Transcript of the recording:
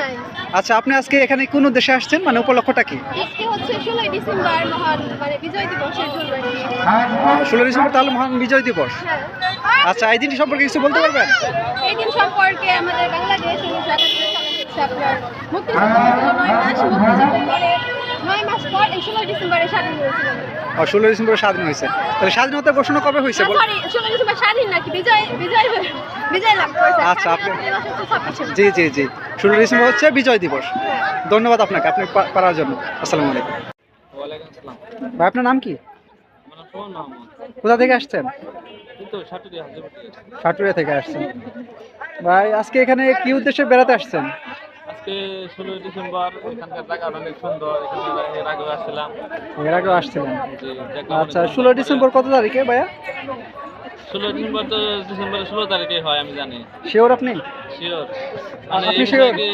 নাই। আচ্ছা, আপনি আজকে এখানে কোন উদ্দেশ্যে আসছেন, মানে উপলক্ষটা কি? আজকে হচ্ছে 16 ডিসেম্বর মহান মানে বিজয় দিবসের জন্য আর কি। 16 ডিসেম্বর তাহলে মহান বিজয় দিবস। হ্যাঁ। আচ্ছা, এই দিনটি সম্পর্কে কিছু বলতে পারবেন? এই দিন সম্পর্কে আমাদের বাংলাদেশ 1971 সালে হচ্ছে আপনার মুক্তিযুদ্ধ হয়েছিল 9 মাস, মুক্তিযুদ্ধের পরে 9 মাস পর এই 16 ডিসেম্বরে স্বাধীন হয়েছিল। 16 ডিসেম্বর স্বাধীন হয়েছে। তাহলে স্বাধীনতা ঘোষণা কবে হয়েছে? সরি 16 ডিসেম্বর স্বাধীন নাকি বিজয় লাভ করেছে। আচ্ছা, আপনি 26 জি জি জি 16 ডিসেম্বর হচ্ছে বিজয় দিবস। ধন্যবাদ আপনাকে, আপনি পারার জন্য। আসসালামু আলাইকুম। ওয়ালাইকুম আসসালাম। ভাই, আপনার নাম কি? আমার নাম সোহান মাহমুদ। কোথা থেকে আসছেন? এই তো সাটুরিয়া হাজিরপুর। সাটুরিয়া থেকে আসছেন। ভাই, আজকে এখানে কি উদ্দেশ্যে বেড়াতে আসছেন? আজকে 16 ডিসেম্বর, এখানকার জায়গাটা অনেক সুন্দর। এখানে এর আগেও আসছিলাম। এর আগেও আসছিলেন? জি, দেখলাম আচ্ছা, অনেক 16 ডিসেম্বর কত তারিখে ভাইয়া? 16 ডিসেম্বর তো ডিসেম্বরের 16 তারিখে হয় আমি জানি। শিওর আপনি? শিওর। আপনি এই sure? বিষয়ে কি